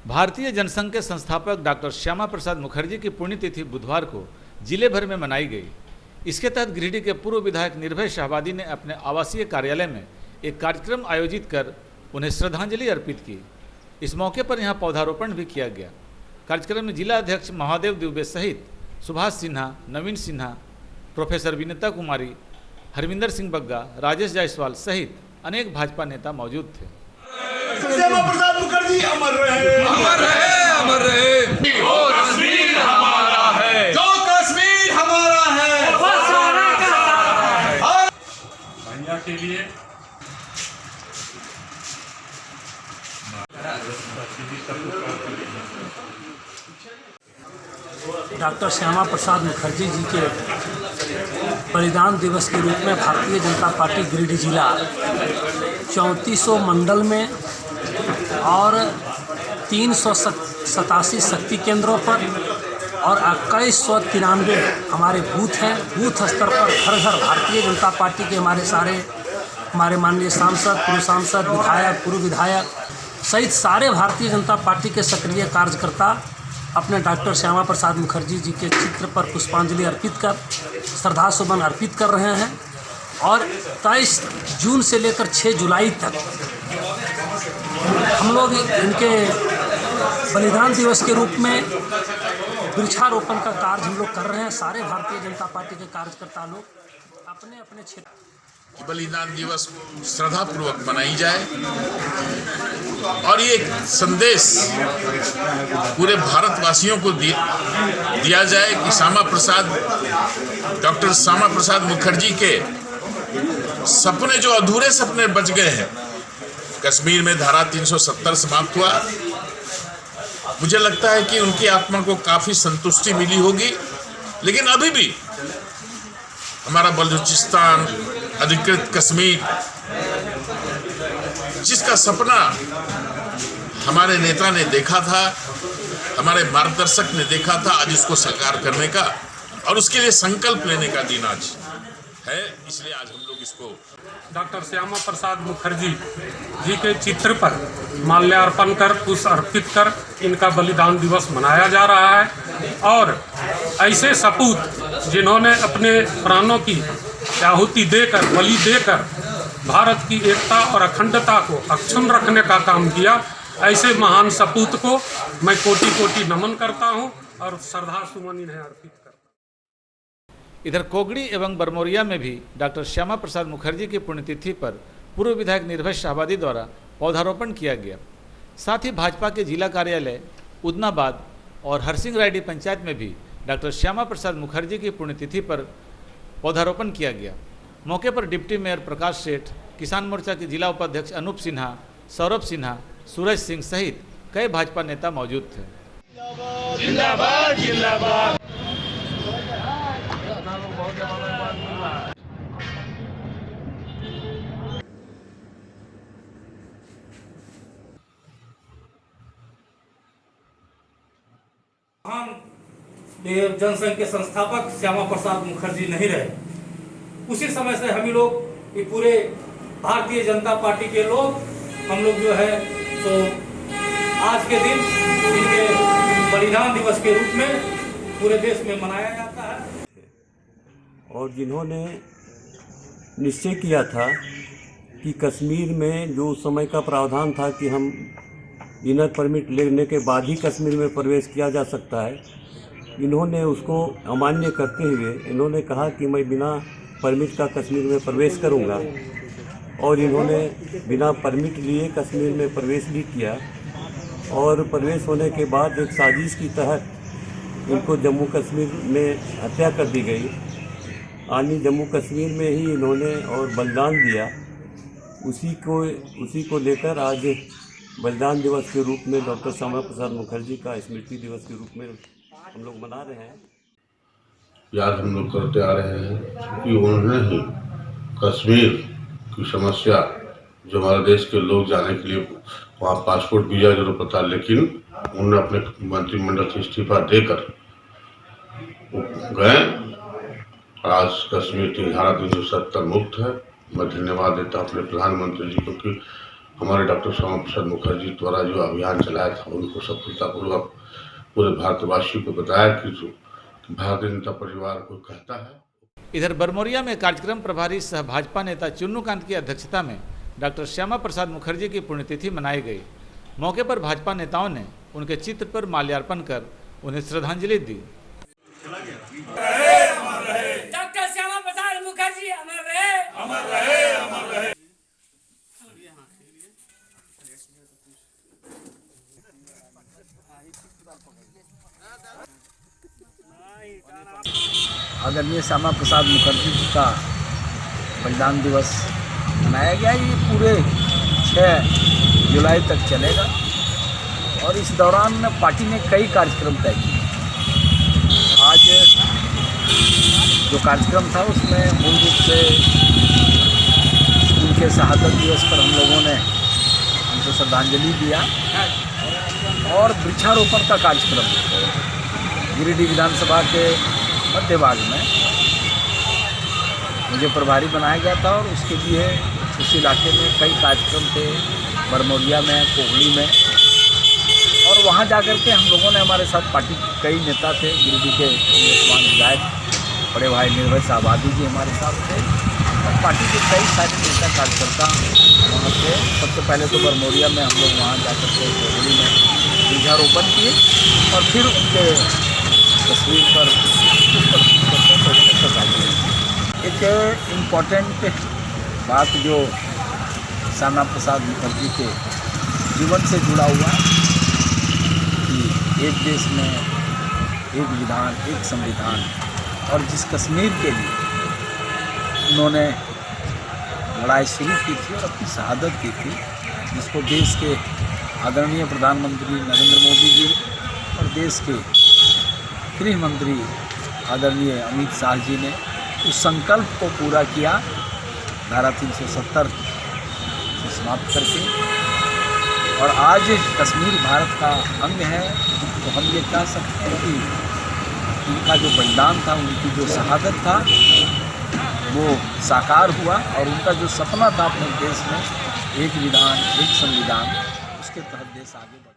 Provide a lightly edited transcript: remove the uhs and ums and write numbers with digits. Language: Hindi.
भारतीय जनसंघ के संस्थापक डॉक्टर श्यामा प्रसाद मुखर्जी की पुण्यतिथि बुधवार को जिले भर में मनाई गई। इसके तहत गिरिडीह के पूर्व विधायक निर्भय शाहबादी ने अपने आवासीय कार्यालय में एक कार्यक्रम आयोजित कर उन्हें श्रद्धांजलि अर्पित की। इस मौके पर यहां पौधारोपण भी किया गया। कार्यक्रम में जिला अध्यक्ष महादेव दुबे सहित सुभाष सिन्हा, नवीन सिन्हा, प्रोफेसर विनीता कुमारी, हरविंदर सिंह बग्गा, राजेश जायसवाल सहित अनेक भाजपा नेता मौजूद थे। श्यामा प्रसाद मुखर्जी अमर रहे, अमर रहे, अमर रहे। जो कश्मीर हमारा है, जो कश्मीर हमारा है, वो सारा का सारा है। भैया के लिए डॉक्टर श्यामा प्रसाद मुखर्जी जी के बलिदान दिवस के रूप में भारतीय जनता पार्टी गिरिडीह जिला 3400 मंडल में और 387 शक्ति केंद्रों पर और 2193 हमारे बूथ हैं। बूथ स्तर पर घर घर भारतीय जनता पार्टी के हमारे माननीय सांसद, पूर्व सांसद, विधायक, पूर्व विधायक सहित सारे भारतीय जनता पार्टी के सक्रिय कार्यकर्ता अपने डॉक्टर श्यामा प्रसाद मुखर्जी जी के चित्र पर पुष्पांजलि अर्पित कर श्रद्धासुमन अर्पित कर रहे हैं। और 23 जून से लेकर 6 जुलाई तक हम लोग इनके बलिदान दिवस के रूप में वृक्षारोपण का कार्य हम लोग कर रहे हैं। सारे भारतीय जनता पार्टी के कार्यकर्ता लोग अपने अपने क्षेत्र बलिदान दिवस श्रद्धापूर्वक मनाई जाए और ये संदेश पूरे भारतवासियों को दिया जाए कि डॉक्टर श्यामा प्रसाद मुखर्जी के सपने जो अधूरे सपने बच गए हैं। कश्मीर में धारा 370 समाप्त हुआ। मुझे लगता है कि उनकी आत्मा को काफी संतुष्टि मिली होगी, लेकिन अभी भी हमारा बलूचिस्तान, अधिकृत कश्मीर, जिसका सपना हमारे नेता ने देखा था, हमारे मार्गदर्शक ने देखा था, आज उसको साकार करने का और उसके लिए संकल्प लेने का दिन आज है। इसलिए आज हम लोग इसको डॉक्टर श्यामा प्रसाद मुखर्जी जी के चित्र पर माल्यार्पण कर पुष्प अर्पित कर इनका बलिदान दिवस मनाया जा रहा है। और ऐसे सपूत जिन्होंने अपने प्राणों की आहुति देकर, बलि देकर भारत की एकता और अखंडता को अक्षुण्ण रखने का काम किया, ऐसे महान सपूत को मैं कोटि कोटि नमन करता हूं और श्रद्धा सुमन इन्हें अर्पित करता हूं। इधर कोगड़ी एवं बरमोरिया में भी डॉक्टर श्यामा प्रसाद मुखर्जी की पुण्यतिथि पर पूर्व विधायक निर्भय शाहबादी द्वारा पौधारोपण किया गया। साथ ही भाजपा के जिला कार्यालय उदनाबाद और हरसिंह रायडी पंचायत में भी डॉक्टर श्यामा प्रसाद मुखर्जी की पुण्यतिथि पर पौधारोपण किया गया। मौके पर डिप्टी मेयर प्रकाश सेठ, किसान मोर्चा के जिला उपाध्यक्ष अनूप सिन्हा, सौरभ सिन्हा, सूरज सिंह सहित कई भाजपा नेता मौजूद थे। जिंदाबाद, जिंदाबाद। महान जनसंघ के संस्थापक श्यामा प्रसाद मुखर्जी नहीं रहे, उसी समय से हम लोग ये पूरे भारतीय जनता पार्टी के लोग हम लोग जो है तो आज के दिन इनके बलिदान दिवस के रूप में पूरे देश में मनाया जाता है। और जिन्होंने निश्चय किया था कि कश्मीर में जो उस समय का प्रावधान था कि हम इनर परमिट लेने के बाद ही कश्मीर में प्रवेश किया जा सकता है, इन्होंने उसको अमान्य करते हुए इन्होंने कहा कि मैं बिना परमिट का कश्मीर में प्रवेश करूंगा। और इन्होंने बिना परमिट लिए कश्मीर में प्रवेश भी किया और प्रवेश होने के बाद एक साजिश की तहत इनको जम्मू कश्मीर में हत्या कर दी गई। आनी जम्मू कश्मीर में ही इन्होंने और बलिदान दिया। उसी को लेकर आज बलिदान दिवस के रूप में डॉक्टर श्यामा प्रसाद मुखर्जी का स्मृति दिवस के रूप में हम लोग मना रहे हैं। याद हम लोग करते आ रहे हैं कि उन्होंने ही कश्मीर की समस्या जो हमारे देश के लोग जाने के लिए वहाँ पासपोर्ट वीजा की जरूरत था, लेकिन उन्होंने अपने मंत्रिमंडल से इस्तीफा देकर गए। आज कश्मीर की धारा 370 मुक्त है। मैं धन्यवाद देता हूँ अपने प्रधानमंत्री जी को कि हमारे डॉक्टर श्यामा प्रसाद मुखर्जी द्वारा जो अभियान चलाया था उनको सफलतापूर्वक पूरे भारतवासियों को बताया कि जो भारतीय जनता परिवार को कहता है। इधर बरमोरिया में कार्यक्रम प्रभारी सह भाजपा नेता चुन्नूकांत की अध्यक्षता में डॉक्टर श्यामा प्रसाद मुखर्जी की पुण्यतिथि मनाई गई। मौके पर भाजपा नेताओं ने उनके चित्र पर माल्यार्पण कर उन्हें श्रद्धांजलि दी। डॉक्टर श्यामा प्रसाद मुखर्जी अमर रहे, अमर रहे, अमर रहे। आदरणीय श्यामा प्रसाद मुखर्जी जी का बलिदान दिवस मनाया गया। ये पूरे 6 जुलाई तक चलेगा और इस दौरान पार्टी ने कई कार्यक्रम तय किए। आज जो कार्यक्रम था उसमें मूल रूप से उनके शहादत दिवस पर हम लोगों ने उनको श्रद्धांजलि दिया और वृक्षारोपण का कार्यक्रम गिरिडीह विधानसभा के मध्य भाग में मुझे प्रभारी बनाया गया था और उसके लिए उस इलाके में कई कार्यक्रम थे, बरमोरिया में, कोहली में, और वहाँ जाकर के हम लोगों ने, हमारे साथ पार्टी के कई नेता थे, गिरिडीह के निवर्तमान विधायक बड़े भाई निर्भय शाहबादी जी हमारे साथ थे और पार्टी के कई सारे नेता कार्यकर्ता वहाँ थे। सबसे पहले तो बरमोरिया में हम लोग वहाँ जाकर के कोहली में वृक्षारोपण किए और फिर उनके तस्वीर पर एक इम्पॉर्टेंट बात जो श्यामा प्रसाद मुखर्जी के जीवन से जुड़ा हुआ कि एक देश में एक विधान, एक संविधान, और जिस कश्मीर के लिए उन्होंने लड़ाई शुरू की थी और अपनी शहादत दी थी, जिसको देश के आदरणीय प्रधानमंत्री नरेंद्र मोदी जी और देश के गृह मंत्री आदरणीय अमित शाह जी ने उस संकल्प को पूरा किया धारा 370 से समाप्त करके, और आज कश्मीर भारत का अंग है। तो हम ये कह सकते हैं कि उनका जो बलिदान था, उनकी जो शहादत था, वो साकार हुआ और उनका जो सपना था अपने देश में एक विधान, एक संविधान, उसके तहत देश आगे बढ़ा।